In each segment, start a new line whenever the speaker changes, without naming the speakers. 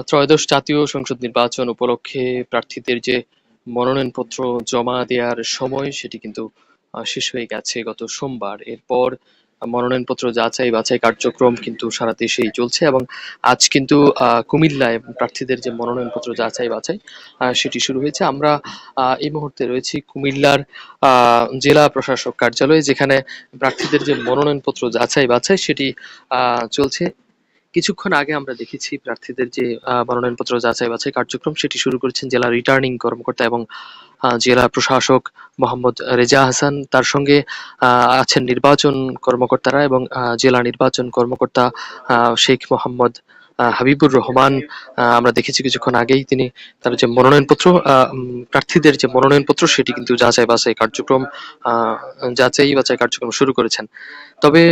ত্রয়োদশ জাতীয় সংসদ নির্বাচন উপলক্ষে প্রার্থীদের যে মনোনয়নপত্র জমা দেওয়ার সময় সেটি কিন্তু শেষ হয়ে গেছে গত সোমবার। এরপর মনোনয়নপত্র যাচাই বাছাই কার্যক্রম কিন্তু সারা দেশেই চলছে এবং আজ কিন্তু কুমিল্লায় প্রার্থীদের যে মনোনয়নপত্র যাচাই বাছাই সেটি শুরু হয়েছে। আমরা এই মুহূর্তে রয়েছি কুমিল্লার জেলা প্রশাসক কার্যালয়ে, যেখানে প্রার্থীদের যে মনোনয়নপত্র যাচাই বাছাই সেটি চলছে। কিছুক্ষণ আগে আমরা দেখেছি প্রার্থীদের যে মনোনয়নপত্র যাচাই বাছাই কার্যক্রম সেটি শুরু করেছেন জেলা রিটার্নিং কর্মকর্তা এবং জেলা প্রশাসক মোহাম্মদ রেজা হাসান। তার সঙ্গে আছেন নির্বাচন কর্মকর্তারা এবং জেলা নির্বাচন কর্মকর্তা শেখ মোহাম্মদ হাবিবুর রহমান। আমরা দেখেছি কিছুক্ষণ আগেই তিনি তার যে মনোনয়নপত্র প্রার্থীদের যে মনোনয়নপত্র সেটি কিন্তু যাচাই বাছাই কার্যক্রম শুরু করেছেন। তবে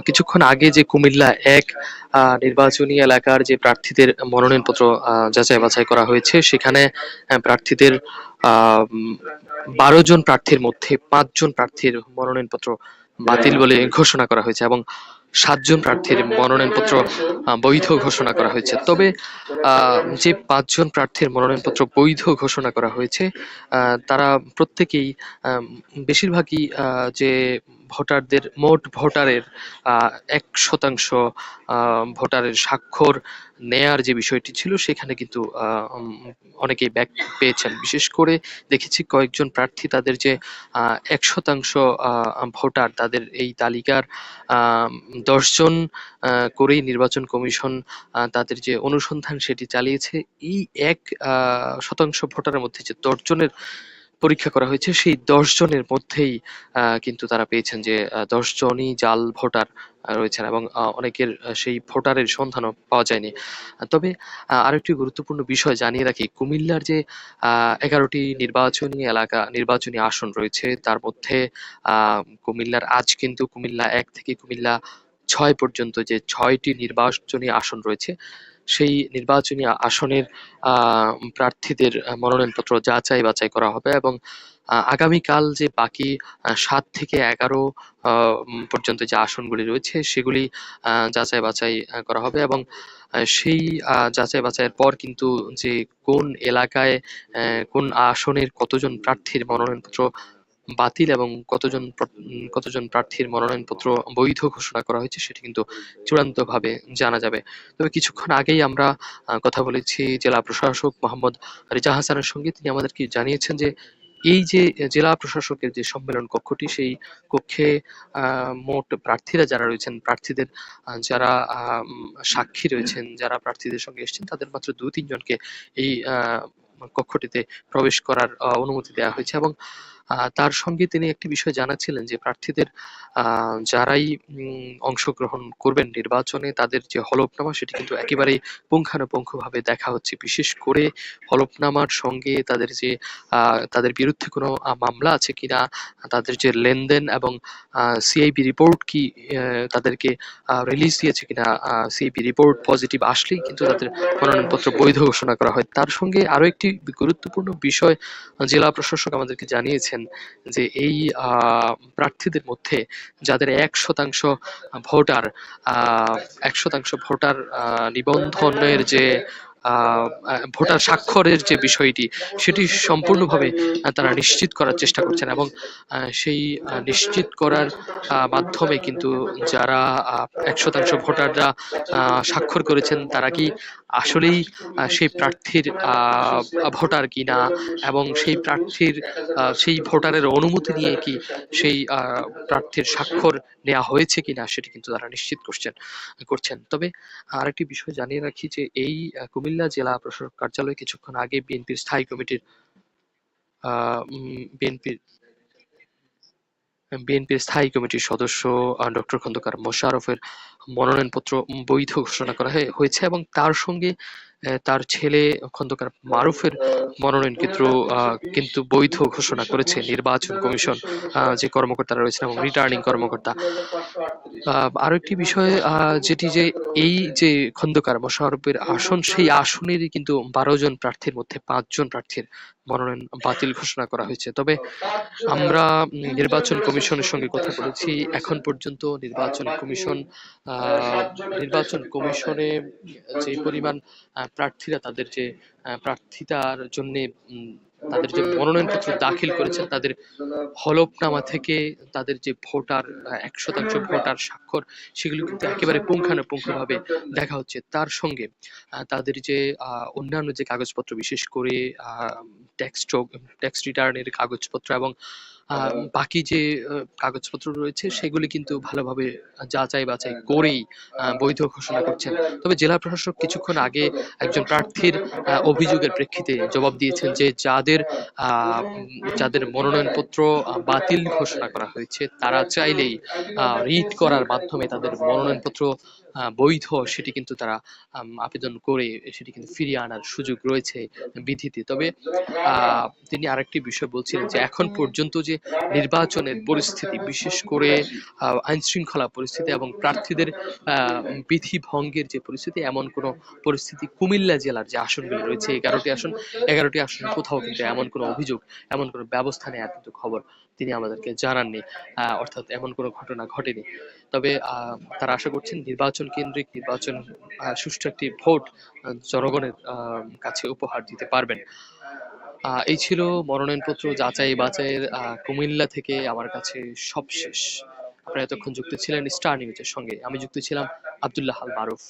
কিছুক্ষণ আগে যে কুমিল্লা এক নির্বাচনী এলাকার যে প্রার্থীদের মনোনয়নপত্র যাচাই বাছাই করা হয়েছে, সেখানে প্রার্থীদের 12 জন প্রার্থীর মধ্যে 5 জন প্রার্থীর মনোনয়নপত্র বাতিল বলে ঘোষণা করা হয়েছে এবং 7 জন প্রার্থীর মনোনয়নপত্র বৈধ ঘোষণা করা হয়েছে। তবে যে 5 জন প্রার্থীর মনোনয়নপত্র বৈধ ঘোষণা করা হয়েছে তারা প্রত্যেকেই বেশিরভাগই যে ভোটারদের মোট ভোটারের 1% ভোটারের স্বাক্ষর নেয়ার যে বিষয়টি ছিল সেখানে কিন্তু অনেকেই ব্যাক পেয়েছেন। বিশেষ করে দেখেছি কয়েকজন প্রার্থী তাদের যে 1% ভোটার তাদের এই তালিকার 10 জন করেই নির্বাচন কমিশন তাদের যে অনুসন্ধান সেটি চালিয়েছে। এই 1% ভোটারের মধ্যে যে 10 জনের পরীক্ষা করা হয়েছে সেই 10 জনের মধ্যেই কিন্তু তারা পেয়েছেন যে 10 জনই জাল ভোটার রয়েছেন এবং অনেকের সেই ভোটারের সন্ধানও পাওয়া যায়নি। তবে আরেকটি গুরুত্বপূর্ণ বিষয় জানিয়ে রাখি, কুমিল্লার যে 11টি নির্বাচনী আসন রয়েছে তার মধ্যে কুমিল্লার আজ কিন্তু কুমিল্লা 1 থেকে কুমিল্লা 6 পর্যন্ত যে 6টি নির্বাচনী আসন রয়েছে সেই নির্বাচনী আসনের প্রার্থীদের মনোনয়নপত্র যাচাই বাছাই করা হবে এবং আগামীকাল যে বাকি 7 থেকে 11 পর্যন্ত যে আসনগুলি রয়েছে সেগুলি যাচাই বাছাই করা হবে এবং সেই যাচাই বাছাইয়ের পর কিন্তু যে কোন এলাকায় কোন আসনের কতজন প্রার্থীর মনোনয়নপত্র বাতিল এবং কতজন প্রার্থীর মনোনয়নপত্র বৈধ ঘোষণা করা হয়েছে সেটি কিন্তু চূড়ান্তভাবে জানা যাবে। তবে কিছুক্ষণ আগেই আমরা কথা বলেছি জেলা প্রশাসক মোহাম্মদ রেজা হাসানের সঙ্গে। তিনি আমাদেরকে জানিয়েছেন যে এই যে জেলা প্রশাসকের যে সম্মেলন কক্ষটি সেই কক্ষে মোট প্রার্থীরা যারা রয়েছেন, প্রার্থীদের যারা সাক্ষী রয়েছেন, যারা প্রার্থীদের সঙ্গে এসেছেন তাদের মাত্র 2-3 জনকে এই কক্ষটিতে প্রবেশ করার অনুমতি দেওয়া হয়েছে এবং তার সঙ্গে তিনি একটি বিষয় জানাচ্ছিলেন যে প্রার্থীদের যারাই অংশগ্রহণ করবেন নির্বাচনে তাদের যে হলফনামা সেটি কিন্তু একেবারেই পুঙ্খানুপুঙ্খভাবে দেখা হচ্ছে। বিশেষ করে হলফনামার সঙ্গে তাদের বিরুদ্ধে কোনো মামলা আছে কিনা, তাদের যে লেনদেন এবং সিআইবি রিপোর্ট কি তাদেরকে রিলিজ দিয়েছে কিনা, সিআইবি রিপোর্ট পজিটিভ আসলেই কিন্তু তাদের মনোনয়নপত্র বৈধ ঘোষণা করা হয়। তার সঙ্গে আরো একটি গুরুত্বপূর্ণ বিষয় জেলা প্রশাসক আমাদেরকে জানিয়েছেন যে এই প্রার্থীদের মধ্যে যাদের 1% ভোটার 1% ভোটার নিবন্ধনের যে ভোটার স্বাক্ষরের যে বিষয়টি সেটি সম্পূর্ণভাবে তারা নিশ্চিত করার চেষ্টা করছেন এবং সেই নিশ্চিত করার মাধ্যমে কিন্তু যারা 1% ভোটাররা স্বাক্ষর করেছেন তারা কি আসলেই সেই প্রার্থীর ভোটার কিনা এবং সেই ভোটারের অনুমতি নিয়ে কি সেই প্রার্থীর স্বাক্ষর নেওয়া হয়েছে কিনা সেটি কিন্তু তারা নিশ্চিত করছেন। তবে আরেকটি বিষয় জানিয়ে রাখি যে এই কুমিল্লা জেলা প্রশাসক কার্যালয়ে কিছুক্ষণ আগে বিএনপির স্থায়ী কমিটির আহ বিএনপির বিএনপির স্থায়ী কমিটির সদস্য ডক্টর খন্দকার মোশাররফের মনোনয়নপত্র বৈধ ঘোষণা করা হয়েছে এবং তার সঙ্গে তার ছেলে খন্দকার মারুফের মনোনয়ন কিন্তু বৈধ ঘোষণা করেছে নির্বাচন কমিশন, যে কর্মকর্তারা রয়েছেন এবং রিটার্নিং কর্মকর্তা। আরো একটি বিষয় যেটি যে এই যে খন্দকার মোশাররফের আসন সেই আসনেরই কিন্তু 12 জন প্রার্থীর মধ্যে 5 জন প্রার্থীর মনোনয়ন বাতিল ঘোষণা করা হয়েছে। তবে আমরা নির্বাচন কমিশনের সঙ্গে কথা বলেছি। এখন পর্যন্ত আহ, নির্বাচন কমিশনে যে পরিমাণ প্রার্থীরা তাদের যে প্রার্থিতার জন্য তাদের যে মনোনয়নপত্র দাখিল করেছেন, তাদের হলফনামা থেকে তাদের যে ভোটার 100% ভোটার স্বাক্ষর, সেগুলো কিন্তু একেবারে পুঙ্খানুপুঙ্খভাবে দেখা হচ্ছে। তার সঙ্গে তাদের যে অন্যান্য যে কাগজপত্র, বিশেষ করে ট্যাক্স ট্যাক্স রিটার্নের কাগজপত্র এবং বাকি যে কাগজপত্র রয়েছে, সেগুলি কিন্তু ভালোভাবে যাচাই বাছাই করেই বৈধ ঘোষণা করছেন। তবে জেলা প্রশাসক কিছুক্ষণ আগে একজন প্রার্থীর অভিযোগের প্রেক্ষিতে জবাব দিয়েছেন যে যাদের মনোনয়নপত্র বাতিল ঘোষণা করা হয়েছে, তারা চাইলেই রিট করার মাধ্যমে তাদের মনোনয়নপত্র বৈধ সেটি কিন্তু তারা আবেদন করে সেটি কিন্তু ফিরিয়ে আনার সুযোগ রয়েছে বিধিতে। তবে তিনি আরেকটি বিষয় বলছিলেন যে এখন পর্যন্ত যে নির্বাচনের পরিস্থিতি, বিশেষ করে আইন শৃঙ্খলা পরিস্থিতি এবং প্রার্থীদের বিধি ভঙ্গের যে পরিস্থিতি, এমন কোনো পরিস্থিতি কুমিল্লা জেলার যে আসনগুলো রয়েছে, 11টি আসন কোথাও কিন্তু এমন কোনো অভিযোগ, এমন কোনো ব্যবস্থা নেওয়ার কিন্তু খবর তিনি আমাদেরকে জানাননি। অর্থাৎ এমন কোনো ঘটনা ঘটেনি। তবে তারা আশা করছেন নির্বাচন সুষ্ঠু একটি ভোট জনগণের কাছে উপহার দিতে পারবেন। এই ছিল মনোনয়নপত্র যাচাই বাছাইয়ের কুমিল্লা থেকে আমার কাছে সবশেষ। আপনারা এতক্ষণ যুক্ত ছিলেন স্টার নিউজের সঙ্গে। আমি যুক্ত ছিলাম আব্দুল্লাহ আল মারুফ।